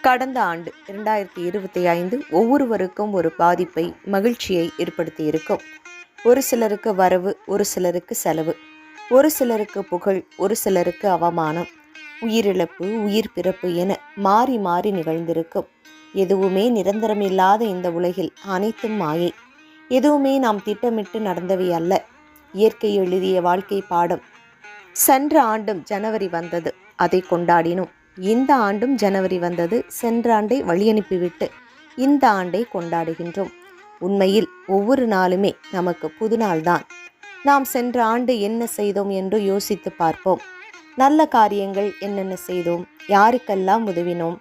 கடந்த ஆண்டு 2025 ஒவ்வொருவருக்கும் ஒரு பாதிப்பை, மகிழ்ச்சியை ஏற்படுத்தியிருக்கும். ஒரு சிலருக்கு வரவு, ஒரு சிலருக்கு செலவு, ஒரு சிலருக்கு புகழ், ஒரு சிலருக்கு அவமானம், உயிரிழப்பு, உயிர் பிறப்பு என மாறி மாறி நிகழ்ந்திருக்கும். எதுவுமே நிரந்தரமில்லாத இந்த உலகில் அனைத்தும் மாயை. எதுவுமே நாம் திட்டமிட்டு நடந்தவை அல்ல. இயற்கை எழுதிய வாழ்க்கை பாடம். சென்ற ஆண்டும் ஜனவரி வந்தது, அதை கொண்டாடினோம். இந்த ஆண்டும் ஜனவரி வந்தது, சென்ற ஆண்டை வழியனுப்பிவிட்டு இந்த ஆண்டை கொண்டாடுகின்றோம். உண்மையில் ஒவ்வொரு நாளுமே நமக்கு புது நாள்தான். நாம் சென்ற ஆண்டு என்ன செய்தோம் என்று யோசித்து பார்ப்போம். நல்ல காரியங்கள் என்னென்ன செய்தோம், யாருக்கெல்லாம் உதவினோம்,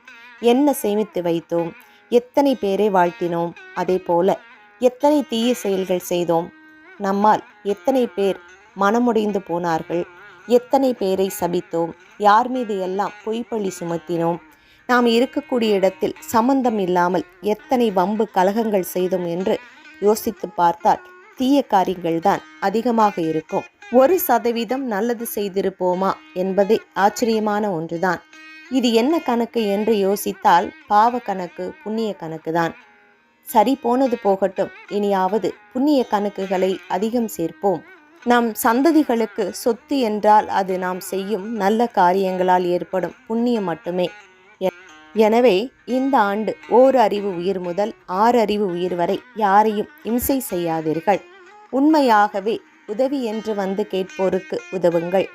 என்ன சேமித்து வைத்தோம், எத்தனை பேரை வாழ்த்தினோம், அதே போல எத்தனை தீய செயல்கள் செய்தோம், நம்மால் எத்தனை பேர் மனமுடைந்து போனார்கள், எத்தனை பேரை சபித்தோம், யார் மீது எல்லாம் பொய்ப்பழி சுமத்தினோம், நாம் இருக்கக்கூடிய இடத்தில் சம்பந்தம் இல்லாமல் எத்தனை வம்பு கலகங்கள் செய்தோம் என்று யோசித்து பார்த்தால் தீய காரியங்கள் தான் அதிகமாக இருக்கும். 1% நல்லது செய்திருப்போமா என்பதே ஆச்சரியமான ஒன்றுதான். இது என்ன கணக்கு என்று யோசித்தால் பாவ கணக்கு, புண்ணிய கணக்கு தான். சரி, போனது போகட்டும், இனியாவது புண்ணிய கணக்குகளை அதிகம் சேர்ப்போம். நம் சந்ததிகளுக்கு சொத்து என்றால் அது நாம் செய்யும் நல்ல காரியங்களால் ஏற்படும் புண்ணியம் மட்டுமே. எனவே இந்த ஆண்டு 1 அறிவு உயிர் முதல் 6 அறிவு உயிர் வரை யாரையும் இம்சை செய்யாதீர்கள். உண்மையாகவே உதவி என்று வந்து கேட்போருக்கு உதவுங்கள்.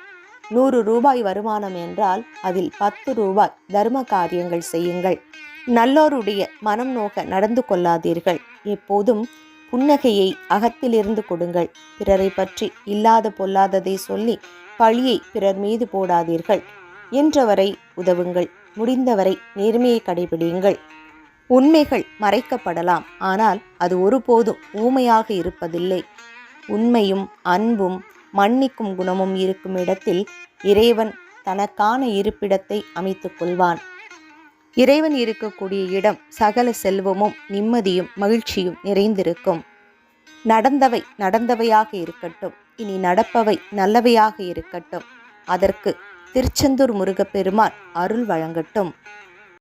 100 ரூபாய் வருமானம் என்றால் அதில் 10 ரூபாய் தர்ம காரியங்கள் செய்யுங்கள். நல்லோருடைய மனம் நோக நடந்து கொள்ளாதீர்கள். எப்போதும் புன்னகையை அகத்திலிருந்து கொடுங்கள். பிறரை பற்றி இல்லாத பொல்லாததை சொல்லி பழியை பிறர் மீது போடாதீர்கள். என்றவரை உதவுங்கள். முடிந்தவரை நேர்மையை கடைபிடியுங்கள். உண்மைகள் மறைக்கப்படலாம், ஆனால் அது ஒருபோதும் ஊமையாக இருப்பதில்லை. உண்மையும் அன்பும் மன்னிக்கும் குணமும் இருக்கும் இடத்தில் இறைவன் தனக்கான இருப்பிடத்தை அமைத்துக் கொள்வான். இறைவன் இருக்கக்கூடிய இடம் சகல செல்வமும் நிம்மதியும் மகிழ்ச்சியும் நிறைந்திருக்கும். நடந்தவை நடந்தவையாக இருக்கட்டும், இனி நடப்பவை நல்லவையாக இருக்கட்டும். அதற்கு திருச்செந்தூர் முருகப்பெருமான் அருள் வழங்கட்டும்.